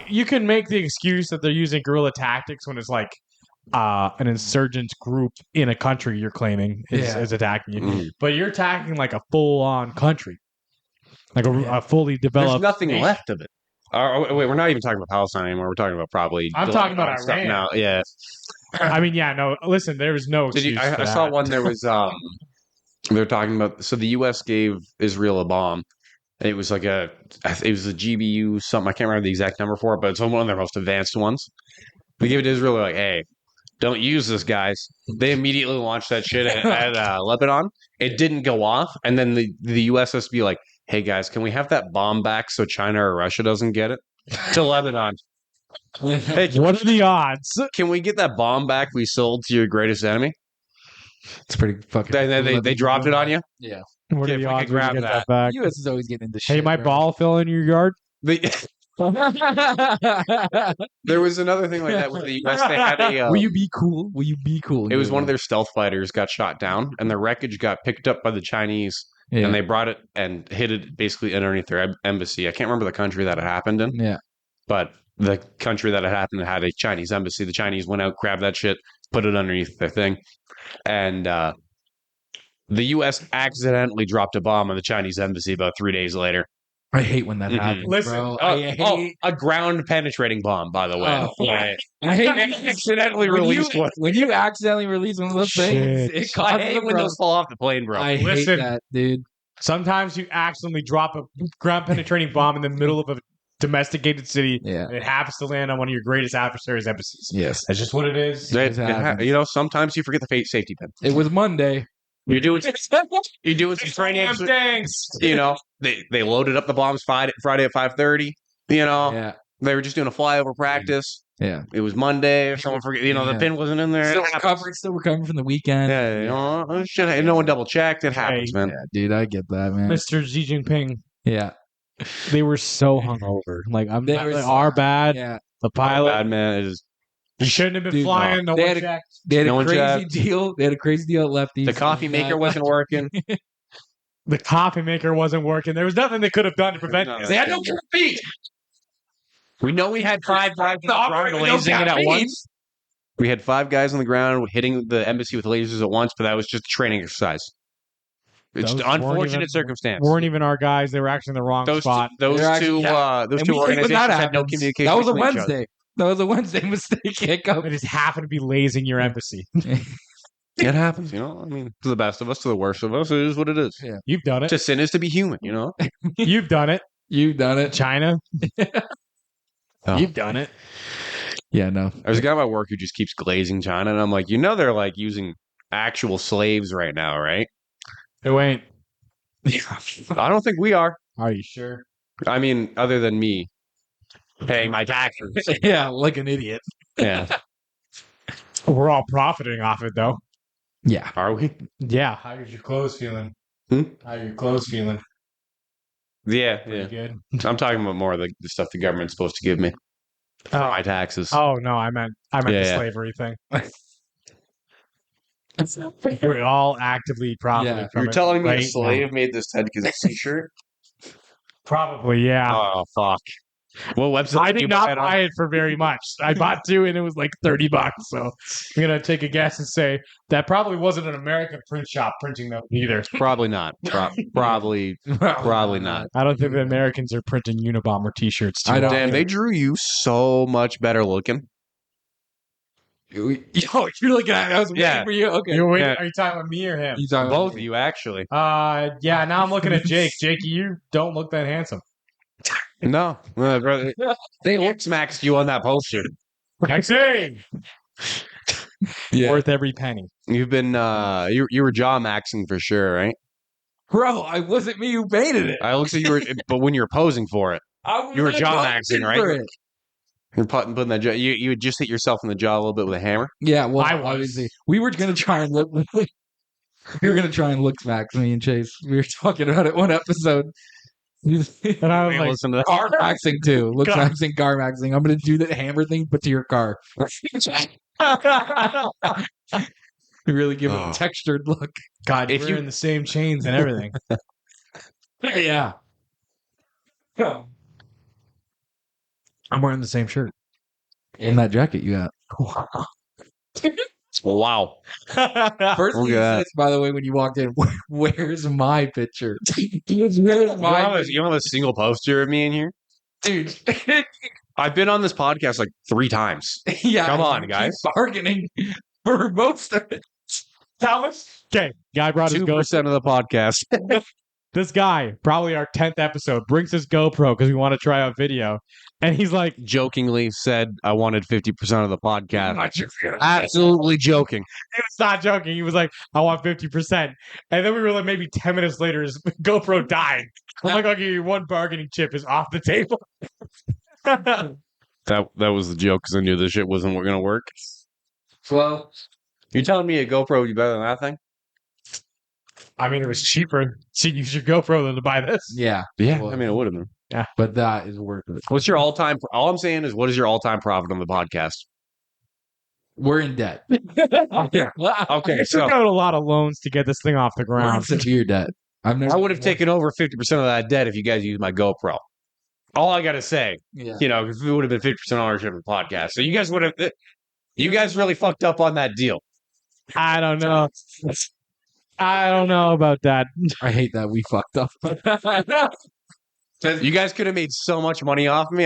you can make the excuse that they're using guerrilla tactics when it's like an insurgent group in a country you're claiming is attacking you. Mm. But you're attacking like a full-on country. Like a fully developed There's nothing nation. left of it. Wait, we're not even talking about Palestine anymore. We're talking about probably. I'm talking about stuff Iran. now. Yeah. I mean, yeah, no. Listen, there was no excuse. for I that. saw one. There was they're talking about. So the U.S. gave Israel a bomb. It was like it was a GBU something. I can't remember the exact number for it, but it's one of their most advanced ones. They gave it to Israel. They're like, hey, don't use this, guys. They immediately launched that shit at Lebanon. It didn't go off, and then the U.S. has to be like, hey guys, can we have that bomb back so China or Russia doesn't get it? To Lebanon. Hey, what are the odds? Can we get that bomb back we sold to your greatest enemy? It's pretty fucking. They dropped it on you? Yeah. What are the odds? Grab we get that. back? The U.S. is always getting into shit. Hey, my ball fell in your yard. There was another thing like that with the U.S. They had a. Will you be cool? Will you be cool? It was one of their stealth fighters got shot down, and the wreckage got picked up by the Chinese, and they brought it and hid it basically underneath their embassy. I can't remember the country that it happened in. Yeah. But the country that it happened had a Chinese embassy. The Chinese went out, grabbed that shit, put it underneath their thing, and the U.S. accidentally dropped a bomb on the Chinese embassy about 3 days later. I hate when that happens. Listen, bro. A ground penetrating bomb, by the way. I hate accidentally released one. When you accidentally release one of those things, it causes I hate when those fall off the plane, bro. I hate that, dude. Sometimes you accidentally drop a ground penetrating bomb in the middle of a domesticated city, and it happens to land on one of your greatest adversaries' embassies. Yes, that's just what it is. Sometimes you forget the safety pin. It was Monday. You're doing some training. They loaded up the bombs Friday at 5:30. Yeah, they were just doing a flyover practice. Yeah, it was Monday. If someone forget, the pin wasn't in there. Still recovering from the weekend. Yeah, no one double checked. It happens, man. Yeah, dude, I get that, man. Mr. Xi Jinping. Yeah, they were so hungover. Like our bad. Yeah, the pilot, bad man is. You shouldn't have been flying. No one checked. They had a crazy deal. They had a crazy deal at Lefties. The coffee maker wasn't working. The coffee maker wasn't working. There was nothing they could have done to prevent it. They had no feet. We know we had 5 guys on the ground lasing it at once. We had 5 guys on the ground hitting the embassy with lasers at once, but that was just a training exercise. It's an unfortunate circumstance. Weren't even our guys. They were actually in the wrong spot. Those two organizations had no communication. That was a Wednesday. That was a Wednesday mistake. It just happened to be lasing your embassy. It happens, I mean, to the best of us, to the worst of us, it is what it is. Yeah. You've done it. To sin is to be human, You've done it. You've done it. China. You've done it. Yeah, no. There's a guy at my work who just keeps glazing China, and I'm like, they're like using actual slaves right now, right? Who ain't? I don't think we are. Are you sure? I mean, other than me paying my taxes. Yeah, like an idiot. Yeah. We're all profiting off it, though. Yeah. Are we? Yeah. How's your clothes feeling? How are your clothes feeling? Yeah. Pretty good. I'm talking about more of the stuff the government's supposed to give me for my taxes. Oh, no, I meant the slavery thing. We're all actively profiting from it. You're telling me right a slave made this Ted Kaczynski shirt? Probably, yeah. Oh, fuck. What website? I did not buy it for very much. I bought 2 and it was like $30. So I'm going to take a guess and say that probably wasn't an American print shop printing them either. Probably not. Probably not. I don't think the Americans are printing Unabomber t-shirts too. Damn, they drew you so much better looking. Yo, you're looking at it. I was waiting for you. Okay. Are you talking about me or him? Both of you, actually. Yeah, now I'm looking at Jake. Jake, you don't look that handsome. No, brother. They look smacks you on that poster. I see. Worth every penny. You've been you were jaw maxing for sure, right? Bro, I wasn't me who painted it. I looked at you were, but when you were posing for it, you were jaw maxing, right? You're putting that jaw. You would just hit yourself in the jaw a little bit with a hammer. Yeah, well, obviously we were gonna try and look. We were gonna try and look smacks, me and Chase. We were talking about it one episode. And I was like, listen to that. car maxing too. Look maxing, car maxing. I'm gonna do the hammer thing, but to your car. Really give it a textured look. God, if you're in the same chains and everything. Yeah. I'm wearing the same shirt. And that jacket you got. Wow. First thing Look he at that. says, by the way, when you walked in, where's my picture? You don't have a single poster of me in here? Dude. I've been on this podcast like 3 times. Yeah. Come on, you keep guys. bargaining for most of it. How much? Okay, guy brought his 2% GoPro. of the podcast. This guy, probably our 10th episode, brings his GoPro because we want to try out video, and he's like, Jokingly said I wanted 50% of the podcast. Not just gonna- Absolutely joking. he was not joking. He was like, I want 50%. And then we were like, maybe 10 minutes later, his GoPro died. I'm like, okay, your one bargaining chip is off the table. That was the joke because I knew this shit wasn't going to work. Well, You're telling me a GoPro would be better than that thing? I mean, it was cheaper to use your GoPro than to buy this. yeah. Yeah, Well, I mean, it would have been. but that is worth it. What's your all-time? All I'm saying is, what is your all-time profit on the podcast? We're in debt. Okay, I took so out a lot of loans to get this thing off the We're in ground. severe debt. I would have taken over 50% of that debt if you guys used my GoPro. All I got to say, Yeah. you know, if it would have been 50% ownership of the podcast. So you guys would have, you guys really fucked up on that deal. I don't know. I don't know about that. I hate that we fucked up. You guys could have made so much money off of me.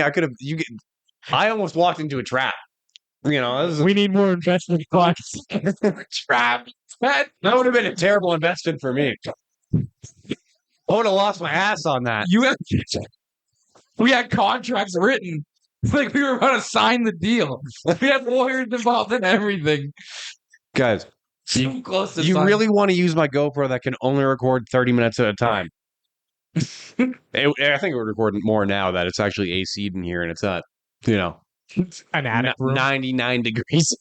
I almost walked into a trap. You know, this is, We need more investment funds. trap. That would have been a terrible investment for me. I would have lost my ass on that. We had contracts written. It's like we were about to sign the deal. We had lawyers involved in everything. Guys, So close to you signing. really want to use my GoPro that can only record 30 minutes at a time. I think it would record more now that it's actually AC'd in here and it's not, you know, An attic room. 99 degrees.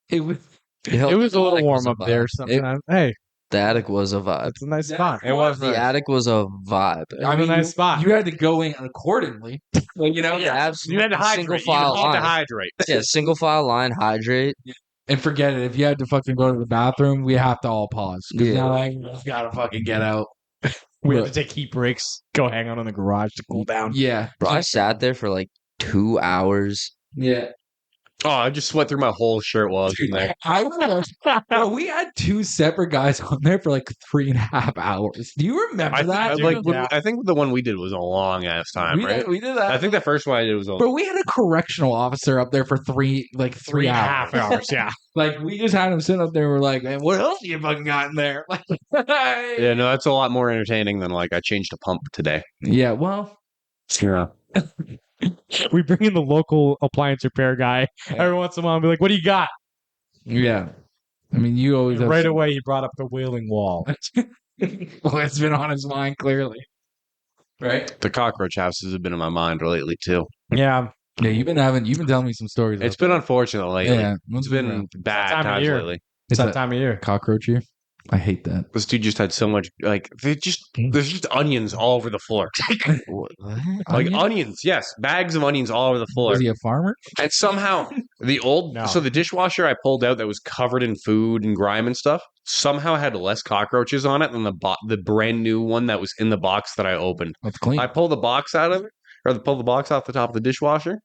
It was It was a little attic warm was a up there vibe. sometimes. Hey, The attic was a vibe. it's a nice Yeah. spot. It was The nice. attic was a vibe. It was a nice spot. You had to go in accordingly. Like, you know, Yeah, absolutely. You had to hydrate. Single file You had to line. hydrate. Yeah, single file line, hydrate. and forget it. If you had to fucking go to the bathroom, we have to all pause. Because Yeah. now I just gotta fucking get out. We have to take heat breaks, go hang out in the garage to cool down. Yeah. Bro, I sat there for like 2 hours. Yeah. Oh, I just sweat through my whole shirt while I was in there. Bro, we had 2 separate guys on there for like 3.5 hours. Do you remember that? Yeah. I think the one we did was a long ass time, we, right? did, we did that. I think the first one I did was a But we had a correctional officer up there for three Three and a hours. half hours, yeah. Like we just had him sitting up there. We're like, man, what else you fucking got in there? Like, Yeah, no, that's a lot more entertaining than like I changed a pump today. yeah. Well, Yeah. We bring in the local appliance repair guy every once in a while and be like, what do you got? yeah. I mean, you always And have right away, he brought up the Wailing Wall. Well, it's been on his mind clearly, right? The cockroach houses have been in my mind lately too. Yeah. Yeah, you've been telling me some stories. It's been unfortunate lately. yeah, It's been bad time of times year. lately. It's that that time of year. cockroach year. I hate that. This dude just had so much there's just onions all over the floor. What? Like onions, yes. Bags of onions all over the floor. Was he a farmer? And somehow the dishwasher I pulled out that was covered in food and grime and stuff somehow had less cockroaches on it than the brand new one that was in the box that I opened. That's clean. I pulled the box out of it, or pulled the box off the top of the dishwasher,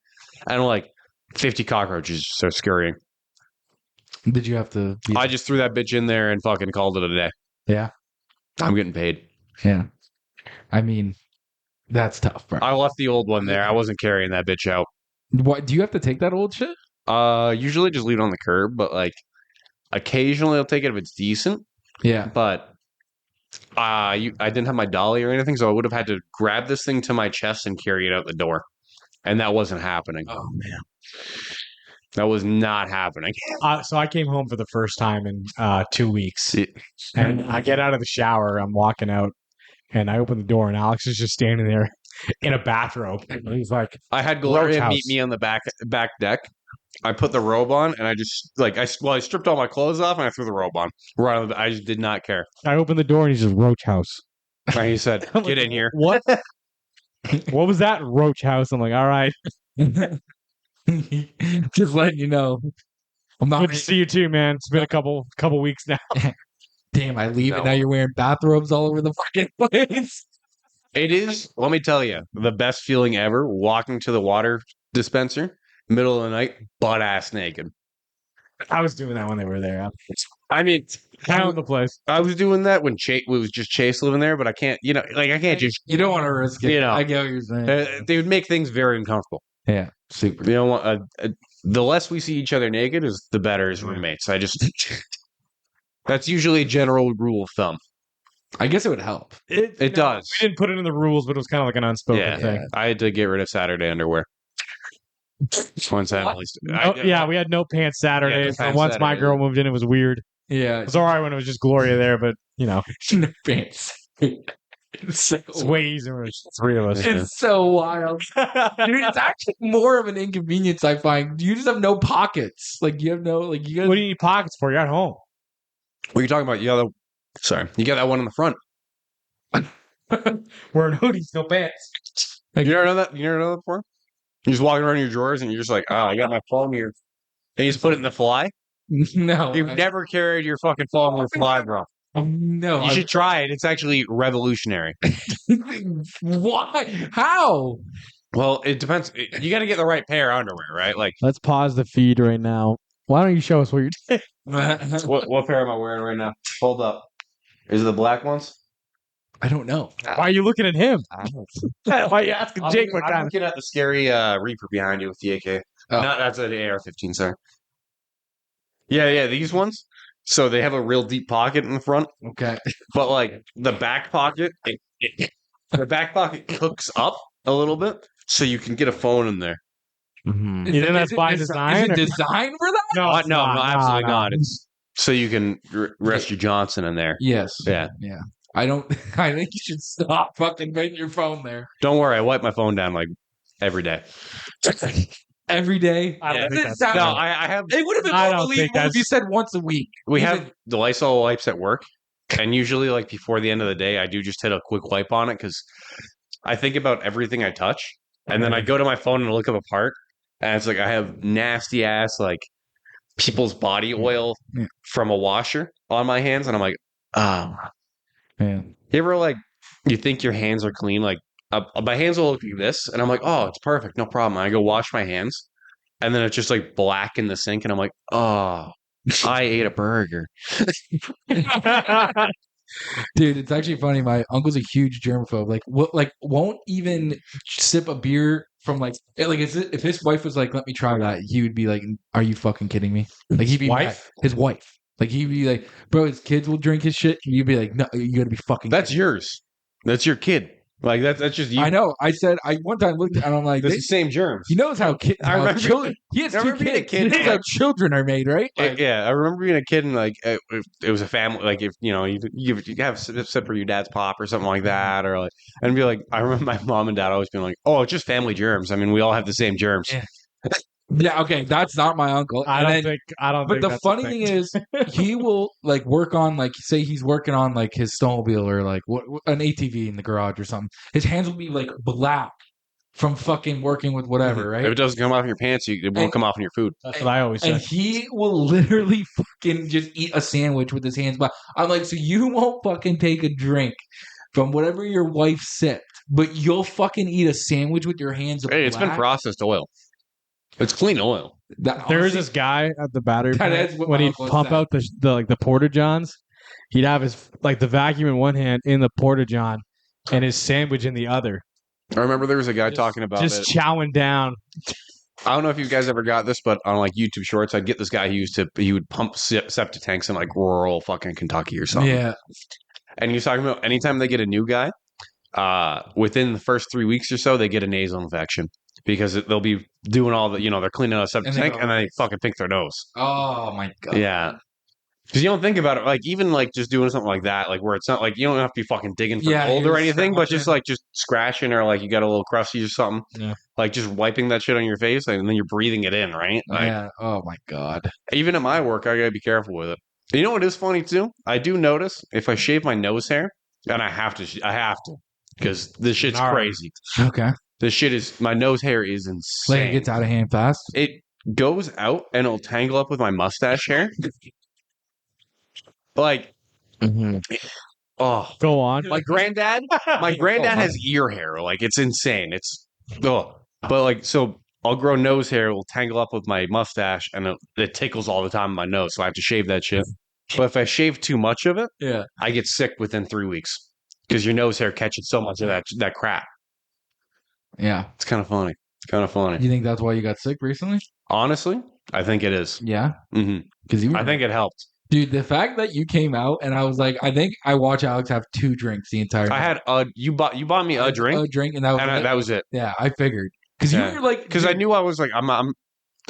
and like 50 cockroaches are scurrying. Did you have to? I just threw that bitch in there and fucking called it a day. Yeah. I'm getting paid. Yeah. I mean, that's tough, bro. I left the old one there. I wasn't carrying that bitch out. What do you have to take that old shit? Usually just leave it on the curb, but like occasionally I'll take it if it's decent. Yeah. But I didn't have my dolly or anything, so I would have had to grab this thing to my chest and carry it out the door, and that wasn't happening. Oh man. That was not happening. So I came home for the first time in 2 weeks. And I get out of the shower. I'm walking out. And I open the door. And Alex is just standing there in a bathrobe. And he's like, I had Gloria Roach meet house. me on the back deck. I put the robe on, and I just I stripped all my clothes off, and I threw the robe on. I just did not care. I opened the door. And he's just, Roach House. And he said, I'm "Get like, in here." What? What was that? Roach House. I'm like, all right. Just letting you know. I'm not. Good to see you too, man. It's been a couple weeks now. Damn, I leave No. and now you're wearing bathrobes all over the fucking place. It is. Let me tell you, the best feeling ever. Walking to the water dispenser, middle of the night, butt ass naked. I was doing that when they were there. I mean, Pound the place. I was doing that when Chase was just Chase living there, but I can't, I can't just, You don't want to risk it. I get what you're saying. they would make things very uncomfortable. Yeah, super. You know, the less we see each other naked is the better as roommates. That's usually a general rule of thumb. I guess it would help. It does. We didn't put it in the rules, but it was kind of like an unspoken thing. I had to get rid of Saturday underwear. Once I we had no pants Saturdays. Yeah, no and once pants my Saturdays. girl moved in, it was weird. Yeah, It was all right when it was just Gloria there, but no pants. it's way easier when it's three of us. It's so wild. Dude, it's actually more of an inconvenience, I find. You just have no pockets. Like, you have no, like, you guys. What do you need pockets for? You're at home. What are you talking about? You got that one in the front. Wearing hoodies, no pants. You never know that? You never know that before? You're just walking around your drawers and you're just like, oh, I got my phone here. And you just put it in the fly? No. You've never carried your fucking phone in the fly, bro. No. You should try it. It's actually revolutionary. Why? How? Well, it depends. You got to get the right pair of underwear, right? Like, Let's pause the feed right now. Why don't you show us what you're doing? what pair am I wearing right now? Hold up. Is it the black ones? I don't know. Why are you looking at him? Why are you asking Jake what I'm kind looking at the scary Reaper behind you with the AK. Oh. No, that's an AR-15, sorry. Yeah, these ones. So they have a real deep pocket in the front, Okay. but like the back pocket, the back pocket hooks up a little bit, so you can get a phone in there. You think that's by design? Is it designed for that? No, No, absolutely not. It's so you can rest your Johnson in there. Yes. Yeah. I think you should stop fucking putting your phone there. Don't worry, I wipe my phone down like every day. Every day. I don't think that's No, I have. It would have been I more don't think believable if you said once a week. We have the Lysol wipes at work, and usually, like before the end of the day, I do just hit a quick wipe on it because I think about everything I touch, and then I go to my phone and look up a part, and it's like I have nasty ass like people's body oil from a washer on my hands, and I'm like, oh man. You ever like you think your hands are clean? Like my hands will look like this, and I'm like, oh, it's perfect, no problem. And I go wash my hands, and then it's just like black in the sink, and I'm like, oh, I ate a burger. Dude, it's actually funny. My uncle's a huge germaphobe. Won't even sip a beer from if his wife was like, "Let me try that," he would be like, "Are you fucking kidding me?" Like he'd be mad. His wife. Like he'd be like, "Bro, his kids will drink his shit." And you'd be like, "No, you gotta be fucking." That's yours. That's your kid. Like that's just you. I know. I said I one time looked and I'm like, it's the same germs. He knows how kids. I remember children. He has two kids. Kid, he knows how children are made, right? Like, yeah, I remember being a kid and like it was a family. Like if you have a sip for your dad's pop or something like that, or like and be like, I remember my mom and dad always being like, "Oh, it's just family germs. I mean, we all have the same germs." Yeah. Yeah, okay, that's not my uncle. I don't think. But the funny thing is, he will like work on say he's working on like his snowmobile or like an ATV in the garage or something. His hands will be like black from fucking working with whatever, right? If it doesn't come off in your pants, it won't come off in your food. That's what I always say. And he will literally fucking just eat a sandwich with his hands black. I'm like, so you won't fucking take a drink from whatever your wife sipped, but you'll fucking eat a sandwich with your hands black? Hey, it's been processed oil. It's clean oil. There was this guy at the battery plant when he'd pump out the porta johns. He'd have his the vacuum in one hand in the porta john, and his sandwich in the other. I remember there was a guy talking about just chowing down. I don't know if you guys ever got this, but on like YouTube Shorts, I'd get this guy he would pump septic tanks in like rural fucking Kentucky or something. Yeah, and he was talking about anytime they get a new guy, within the first 3 weeks or so, they get a nasal infection. Because they'll be doing all the, they're cleaning out a septic tank and then they fucking pick their nose. Oh my god. Yeah. Because you don't think about it, like even like just doing something like that, like where it's not like you don't have to be fucking digging for gold or anything, but just scratching or like you got a little crusty or something. Yeah. Like just wiping that shit on your face and then you're breathing it in, right? Like, yeah. Oh my god. Even at my work, I gotta be careful with it. You know what is funny too? I do notice if I shave my nose hair, and I have to, because this shit's crazy. Okay. This shit is, my nose hair is insane. Like it gets out of hand fast? It goes out and it'll tangle up with my mustache hair. Like, oh. Go on. My granddad has ear hair. Like, it's insane. It's, but like, so I'll grow nose hair. It will tangle up with my mustache, and it tickles all the time in my nose, so I have to shave that shit. But if I shave too much of it, Yeah. I get sick within 3 weeks because your nose hair catches so much of that crap. Yeah. It's kind of funny. You think that's why you got sick recently? Honestly, I think it is. Yeah. hmm Because you were, I think it helped. dude, the fact that you came out and I was like, I think I watched Alex have 2 drinks the entire I night. had you bought me a drink, A drink, and that was and it. that was it. Yeah, I figured. Because you Yeah. were like, Because I knew I was like,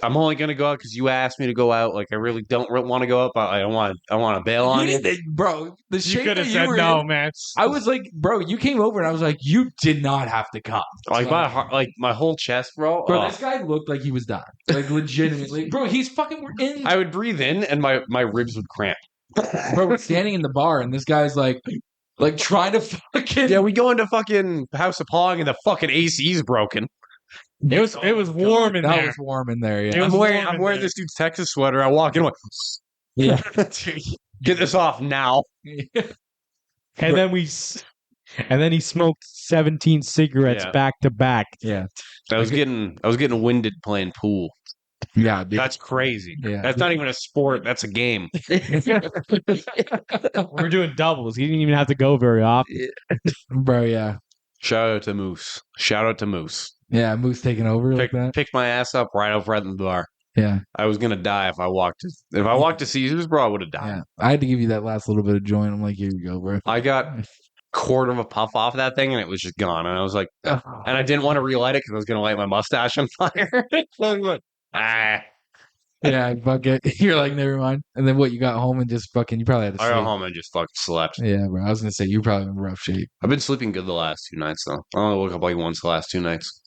I'm only gonna go out because you asked me to go out. Like, I really don't want to go out, but I want to bail on you you. didn't, bro. The You shape could that have you said were no, in, man. I was like, bro, you came over and I was like, you did not have to come. Like my heart, like my whole chest, bro. Bro, this guy looked like he was dying. Like, legitimately. Bro, he's fucking in. I would breathe in, and my ribs would cramp. Bro, we're standing in the bar, and this guy's like trying to fucking. Yeah, we go into fucking House of Pong, and the fucking AC's broken. It was warm in That there. was warm in there, yeah. was I'm warm in wearing there. this dude's Texas sweater. I walk in, I'm like, Yeah. get this off now. And then he smoked 17 cigarettes Yeah. back to back. Yeah. I was getting winded playing pool. Yeah, dude. That's crazy. Yeah. That's not even a sport. That's a game. We're doing doubles. He didn't even have to go very often. Bro, yeah. Shout out to Moose. Yeah, Moose taking over like that. Picked my ass up right over at the bar. Yeah. I was gonna die if I walked to Caesars, bro. I would have died. Yeah. I had to give you that last little bit of joint. I'm like, here you go, bro. I got quarter of a puff off that thing, and it was just gone. And I was like, and I didn't want to relight it because I was gonna light my mustache on fire. So I was like, Yeah, fuck it. You're like, never mind. And then what? You got home and just fucking. You probably had to I sleep. got home and just fucking slept. Yeah, bro. I was gonna say you probably in rough shape. I've been sleeping good the last 2 nights though. I only woke up like once the last 2 nights.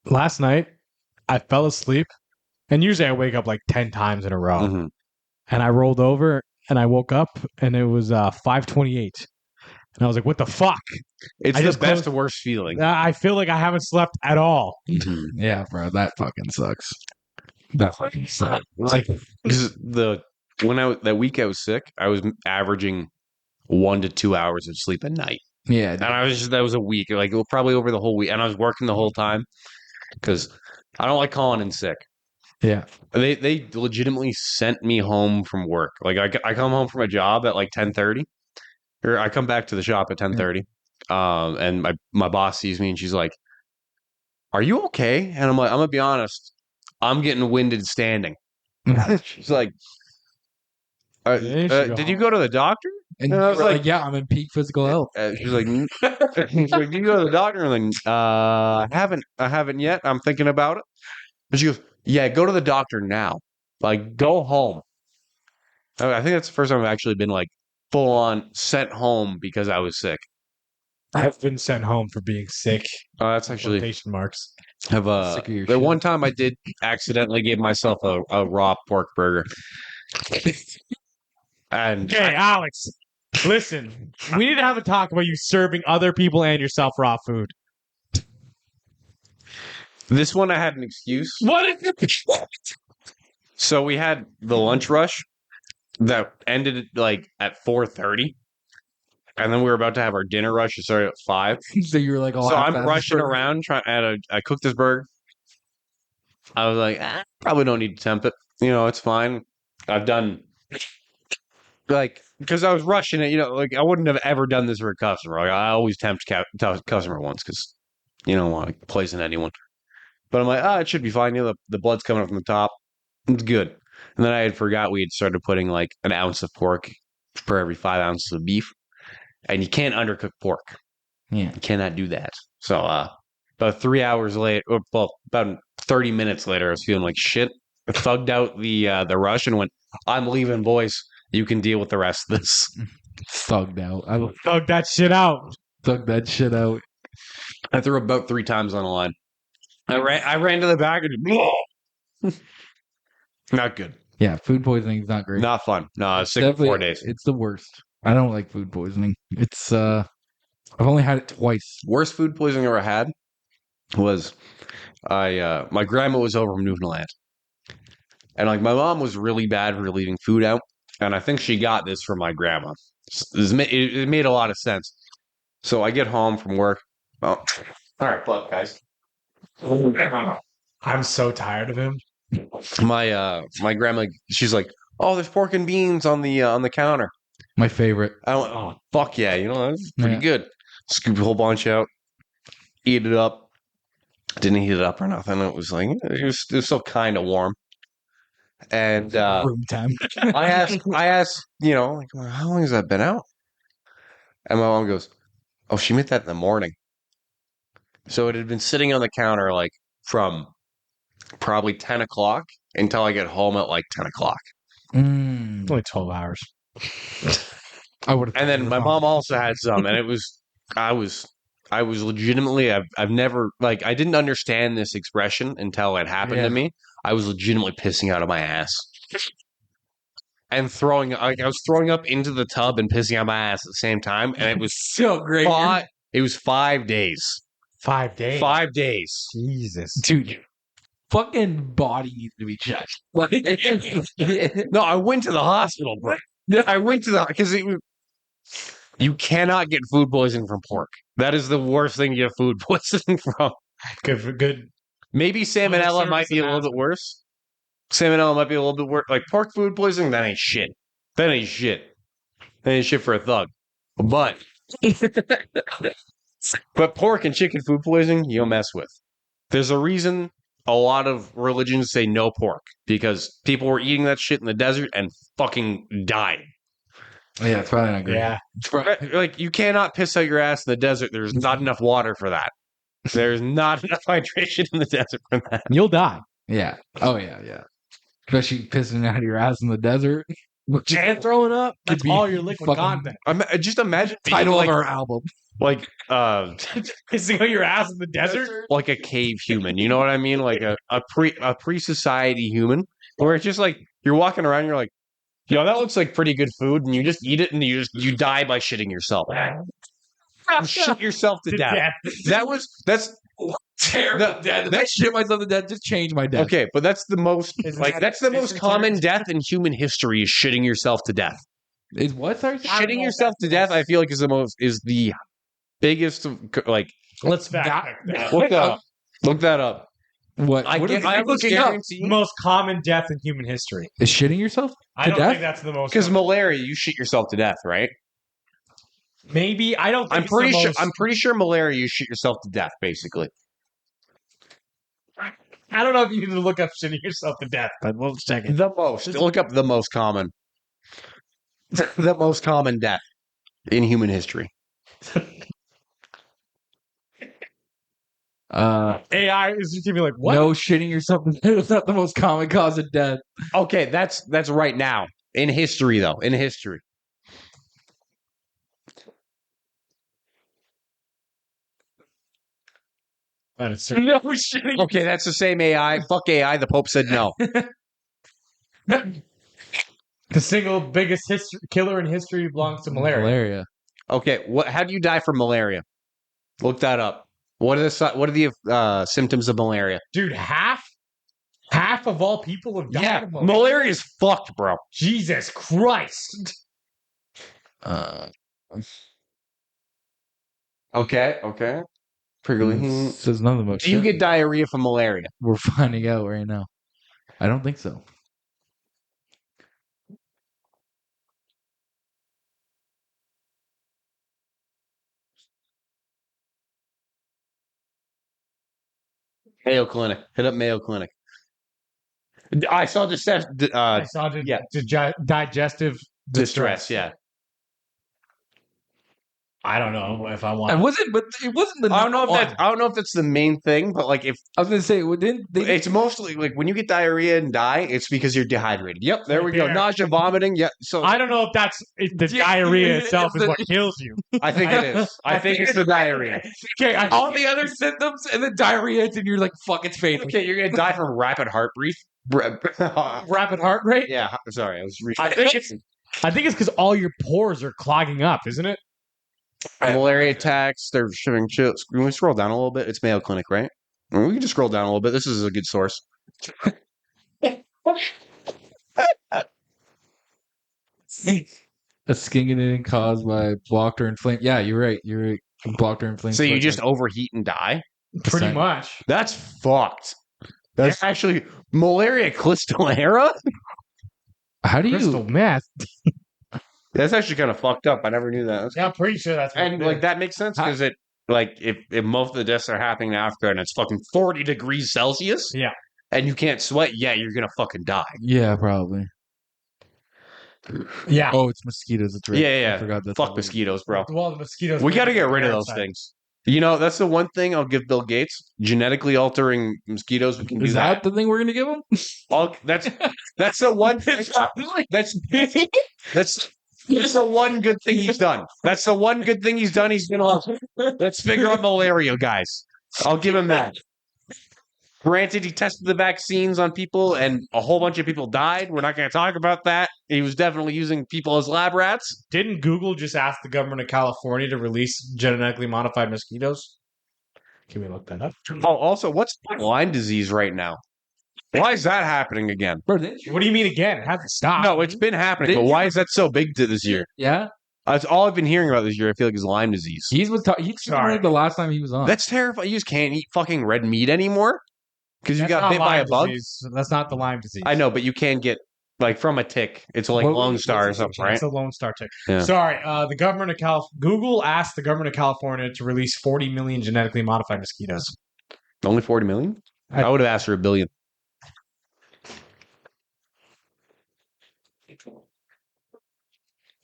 Last night, I fell asleep, and usually I wake up like 10 times in a row. Mhm. And I rolled over, and I woke up, and it was 5:28. And I was like, what the fuck? It's I the just best closed- to worst feeling. I feel like I haven't slept at all. Mhm. Yeah, bro. That fucking sucks. That fucking sucks. Like because that week I was sick, I was averaging 1 to 2 hours of sleep a night, Yeah. and that was a week, like probably over the whole week, and I was working the whole time because I don't like calling in sick. Yeah. They legitimately sent me home from work. Like I come home from a job at like 10:30, or I come back to the shop at 10:30, and my boss sees me and she's like, "Are you okay?" And I'm like, "I'm gonna be honest, I'm getting winded standing." She's like, Yeah, you should go "Did you home. go to the doctor?" And I I was was like, like- yeah, I'm in peak physical health. She's like, "Did you go to the doctor?" I'm like, I haven't yet. I'm thinking about it." And she goes, "Yeah, go to the doctor now. Like, go home." I think that's the first time I've actually been like full on sent home because I was sick. I've been sent home for being sick. That's actually Quotation marks. have Sick of your the shit. one time I did accidentally give myself a raw pork burger. And Okay, Alex, listen. We need to have a talk about you serving other people and yourself raw food. this one I had an excuse. What is it? So we had the lunch rush that ended like at 4:30. And then we were about to have our dinner rush. It started at 5. So you were like, So I'm rushing around trying. I cooked this burger. I was like, probably don't need to temp it. It's fine. I've done like because I was rushing it. Like I wouldn't have ever done this for a customer. Like I always tempt customer once because you don't want to poison anyone. But I'm like, it should be fine. The blood's coming up from the top. It's good. And then I had forgot we had started putting like an ounce of pork for every 5 ounces of beef. And you can't undercook pork. Yeah. You cannot do that. So about 3 hours later, about 30 minutes later, I was feeling like shit. I thugged out the rush and went, "I'm leaving, boys. You can deal with the rest of this." Thugged out. I Thug that shit out. thugged that shit out. I threw about 3 times on the line. I ran to the back and not good. Yeah, food poisoning is not great. Not fun. No, I was sick for 4 days. It's the worst. I don't like food poisoning. It's I've only had it twice. Worst food poisoning I ever had was my grandma was over from Newfoundland. And like my mom was really bad for leaving food out. And I think she got this from my grandma. It made a lot of sense. So I get home from work. Oh, all right, fuck, guys. I'm so tired of him. My grandma, she's like, "Oh, there's pork and beans on the counter." My favorite. I went, "Oh, fuck yeah, that's pretty Yeah. good." Scoop a whole bunch out, eat it up. Didn't heat it up or nothing. It was like it was still kind of warm. And Room time. I asked, like, "Well, how long has that been out?" And my mom goes, "Oh, she made that in the morning." So it had been sitting on the counter like from probably 10 o'clock until I get home at like 10 o'clock. Mm. Only 12 hours. I would. And then my mom also had some, and I was legitimately, I've never, like, I didn't understand this expression until it happened Yeah. to me. I was legitimately pissing out of my ass. And I was throwing up into the tub and pissing out my ass at the same time, and it was so great. it was 5 days. 5 days. 5 days. Jesus. Dude, fucking body needs to be checked. Like, No, I went to the hospital, bro. I went to because you cannot get food poisoning from pork. That is the worst thing you get food poisoning from. Good. Maybe salmonella might be a little bit worse. Salmonella might be a little bit worse. Like pork food poisoning, that ain't shit. That ain't shit. That ain't shit for a thug. But pork and chicken food poisoning, you'll mess with. There's a reason a lot of religions say no pork because people were eating that shit in the desert and fucking dying. yeah, it's probably not great. Yeah. Like you cannot piss out your ass in the desert. There's not enough water for that. There's not enough hydration in the desert for that. You'll die. Yeah. Oh yeah, yeah. Especially pissing out of your ass in the desert. And throwing up. That's Could be all your liquid fucking content. Just imagine being title like, of our album. like Pissing out your ass in the desert? like a cave human. You know what I mean? Like a pre-society human, where it's just like you're walking around, you're like, that looks like pretty good food, and you just eat it, and you die by shitting yourself. You shit yourself to death. That's Terrible death. If I shit myself to death, just change my death. okay, but that's the most that's the most common death in human history is shitting yourself to death. Is what? Sorry? Shitting yourself to death, I feel like is the biggest like. Let's fact check that. Look that up. Look that up. What? I What get- is, I looking guarantee- up? The most common death in human history. Is shitting yourself? I To don't death? think that's the most. Because malaria, you shit yourself to death, right? Maybe I don't. Think I'm it's pretty the sure. most- I'm pretty sure malaria, you shit yourself to death, basically. I don't know if you need to look up shitting yourself to death, but we'll check it. The most. Look up the most common. The most common death in human history. AI is just gonna be like, what? No, shitting yourself to death is not the most common cause of death. Okay, that's right now in history, though. In history. That is certain. No shitting. Okay, that's the same AI. Fuck AI. The Pope said no. The single biggest killer in history belongs to malaria. Okay, how do you die from malaria? Look that up. What are the symptoms of malaria? Dude, half of all people have died Yeah, of malaria. malaria is fucked, bro. Jesus Christ. Okay. Prickly. Says nothing about Do you shit. get diarrhea from malaria? We're finding out right now. I don't think so. Mayo Clinic. Hit up Mayo Clinic. I saw I saw digestive distress. Yeah. I don't know if I want. It wasn't the. I don't know number if that's the main thing, but like if I was gonna say, didn't they? it's mostly like when you get diarrhea and die, it's because you're dehydrated. Yep, there we go. There. Nausea, vomiting. Yep. So I don't know if the diarrhea itself is what kills you. I think it is. I think it's the diarrhea. Okay, all the other symptoms and then diarrhea, and you're like, fuck, it's fading. Okay, you're gonna die from rapid heart brief. rapid heart rate. Yeah. Sorry, I was. I think it's because all your pores are clogging up, isn't it? Malaria attacks. They're showing. Can we scroll down a little bit? It's Mayo Clinic, right? We can just scroll down a little bit. This is a good source. A skin condition caused by blocked or inflamed. Yeah, you're right. You're right. Blocked or inflamed. So you blood just vessels. overheat and die? Pretty much. That's fucked. That's actually malaria crystalera. How do Crystal you? meth. That's actually kind of fucked up. I never knew that. Yeah, I'm pretty sure that's what And it like is. that makes sense because it like if most of the deaths are happening in Africa and it's fucking 40 degrees Celsius, Yeah. and you can't sweat, yeah, you're gonna fucking die. Yeah, probably. Yeah. Oh, it's mosquitoes. That's right. Yeah. I forgot that's Fuck all. mosquitoes, bro. Well, the mosquitoes. We got to breed get on the rid of air those side. things. You know, that's the one thing I'll give Bill Gates. Genetically altering mosquitoes, we can do Is that the thing we're gonna give them? That's the one thing. That's the one good thing he's done. That's the one good thing he's done. He's gonna let's figure out malaria, guys. I'll give him that. Granted, he tested the vaccines on people and a whole bunch of people died. We're not going to talk about that. He was definitely using people as lab rats. Didn't Google just ask the government of California to release genetically modified mosquitoes? Can we look that up? Oh, also, what's Lyme disease right now? Why is that happening again? Bro, What do you mean again? It hasn't stopped. No, it's been happening, but why is that so big this year? Yeah, That's all I've been hearing about this year. I feel like is Lyme disease. he's talking the last time he was on. That's terrifying. You just can't eat fucking red meat anymore because you That's got not bit by a Lyme bug. disease. That's not the Lyme disease. I know, but you can get like from a tick. It's like What- Lone Star or something, right? It's a Lone Star tick. Yeah. Sorry, the government of Google asked the government of California to release 40 million genetically modified mosquitoes. Only 40 million? I would have asked for $1 billion.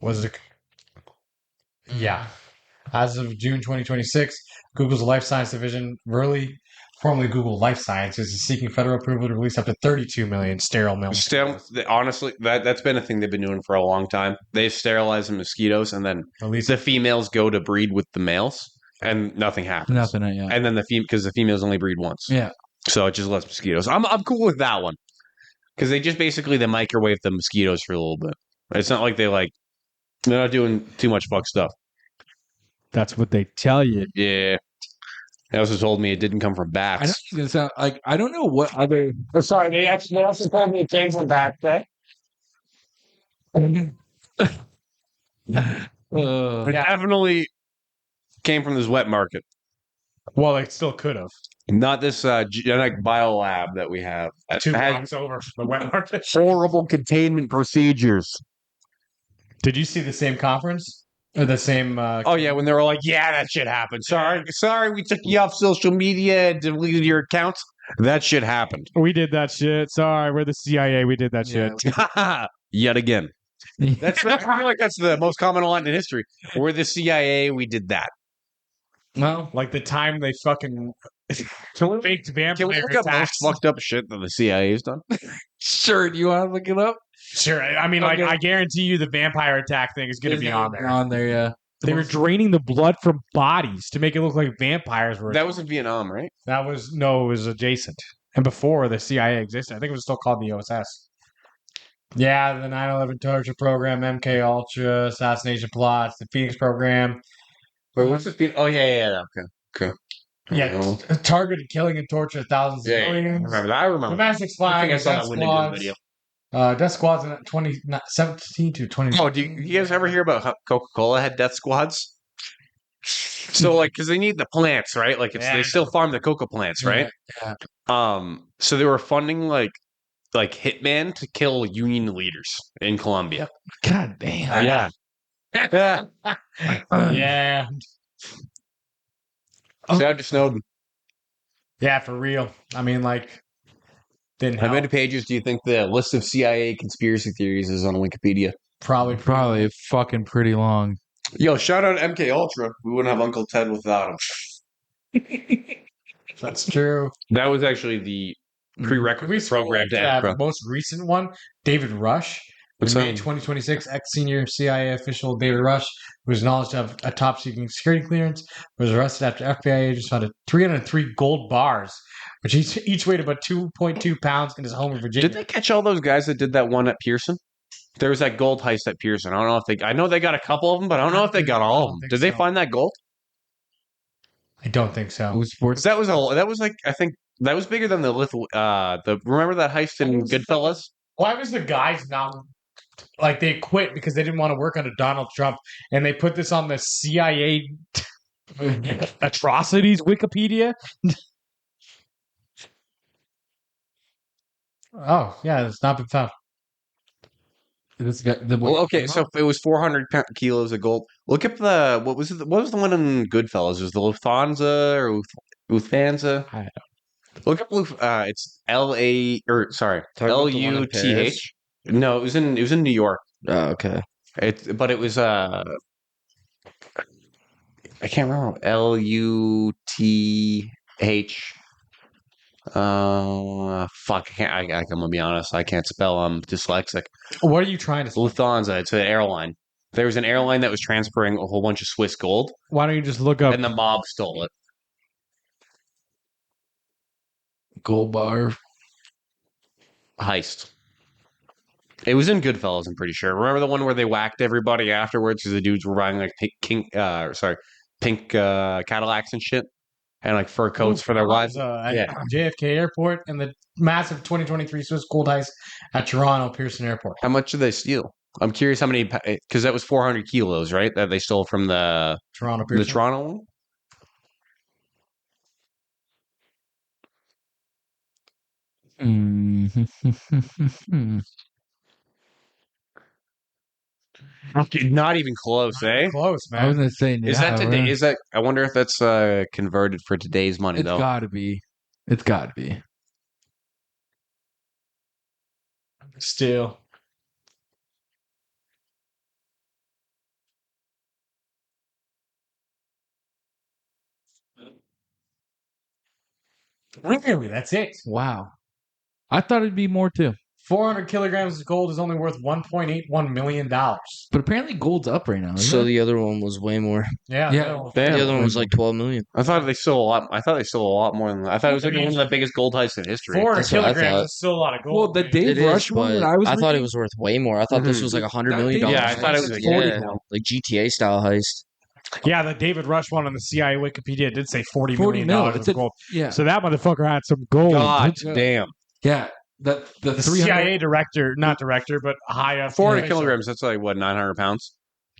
Was it? Yeah. As of June 2026, Google's Life Science division, formerly Google Life Sciences, is seeking federal approval to release up to 32 million sterile male mosquitoes. Honestly, that's been a thing they've been doing for a long time. They sterilize the mosquitoes, and then Release the females go to breed with the males, and nothing happens. Nothing yet. And then because the females only breed once, Yeah. so it just lets mosquitoes. I'm cool with that one because they just basically they microwave the mosquitoes for a little bit. It's not like they're not doing too much fuck stuff. That's what they tell you. Yeah. They also told me it didn't come from I know bats. it's gonna sound like I don't know what other. Oh, sorry, they also told me it came from back there. It definitely came from this wet market. Well, it still could have. Not this genetic biolab that we have. That 2 had blocks over from the wet market. horrible containment procedures. Did you see the same conference? Or the same... Oh, yeah, when they were like, yeah, that shit happened. Sorry, we took you off social media and deleted your accounts. That shit happened. We did that shit. Sorry, we're the CIA. We did that shit. Yet again. I feel like that's the most common line in history. We're the CIA, we did that. Well, Like the time they fucking faked vampire Can we look up most attacks. fucked up shit that the CIA has done? sure. Do you want to look it up? Sure. I mean, Okay. I guarantee you the vampire attack thing is going to be on there. On there, yeah. They were draining the blood from bodies to make it look like vampires were. That was in Vietnam, right? It was adjacent. And before the CIA existed, I think it was still called the OSS. Yeah, the 9/11 torture program, MK Ultra, assassination plots, the Phoenix program. Wait, what's this? Oh, yeah. Okay. Yeah, targeted killing and torture of thousands of Yeah, I civilians. remember that. I remember. Domestic I spying, think I saw death that Winnie do the squads. video. Death squads in 2017 to 20. Oh, do you guys ever hear about how Coca-Cola had death squads? So, like, because they need the plants, right? Like, they still farm the coca plants, right? Yeah. So they were funding like hitman to kill union leaders in Colombia. God damn. Yeah. Yeah. Shout out to Snowden. Yeah, for real. I mean, like, didn't How help. many pages do you think the list of CIA conspiracy theories is on Wikipedia? Probably fucking pretty long. Yo, shout out MK Ultra. We wouldn't have Uncle Ted without him. That's true. That was actually the prerequisite program to Yeah, EPRA. the most recent one, David Rush. What's In May that? 2026, ex-senior CIA official David Rush, who was acknowledged to have a top-secret security clearance, was arrested after FBI agents found 303 gold bars, which each weighed about 2.2 pounds in his home in Virginia. Did they catch all those guys that did that one at Pearson? There was that gold heist at Pearson. I don't know if I know they got a couple of them, but I don't know if they got all of them. Did they find that gold? I don't think so. It was Because that was like I think that was bigger than the remember that heist in Goodfellas? Why was the guys not like they quit because they didn't want to work under Donald Trump, and they put this on the CIA atrocities Wikipedia? Oh, yeah, it's not been found. This guy, Well, okay, so if it was 400 kilos of gold. Look up the what was it? What was the one in Goodfellas? Was the Lufthansa or Lufthansa? I don't Look up it's Talking about the one in Paris? LUTH. No, it was in New York. Oh, okay. But it was I can't remember LUTH. Fuck, I can't. I'm gonna be honest. I can't spell. I'm dyslexic. What are you trying to say? Lufthansa. It's an airline. There was an airline that was transferring a whole bunch of Swiss gold, Why don't you just look up? and the mob stole it. gold bar. Heist. It was in Goodfellas. I'm pretty sure. Remember the one where they whacked everybody afterwards because the dudes were buying like pink Cadillacs and shit, and like fur coats for their wives. At Yeah. JFK Airport and the massive 2023 Swiss gold heist at Toronto Pearson Airport. How much did they steal? I'm curious how many, because that was 400 kilos, right? That they stole from the Toronto Pearson. Toronto one. Not even close, eh? Close, I was man. gonna say, Is that today? Is that? I wonder if that's converted for today's money It's though. got to be. It's got to be. Still. Really, that's it. Wow. I thought it'd be more too. 400 kilograms of gold is only worth $1.81 million. But apparently gold's up right now. So Isn't it? the other one was way more. Yeah. Yeah. no. Damn. The other one was like 12 million. I thought they stole a lot. I thought they stole a lot more than that. I thought it was like one of the biggest gold heists in history. 400 That's what I kilograms thought. is still a lot of gold. Well, the man. Dave It Rush is, one but that I was I thought it reading- was worth way more. I thought this was like $100 million. That Yeah, I thought it was like 40 yeah, now. like GTA style heist. Yeah, the David Rush one on the CIA Wikipedia did say $40 40 million mil. of It's a, gold. yeah. So that motherfucker had some gold. God Yeah. damn. Yeah. The The 300 CIA director, not director, but high up. 400 official kilograms. That's like what 900 pounds.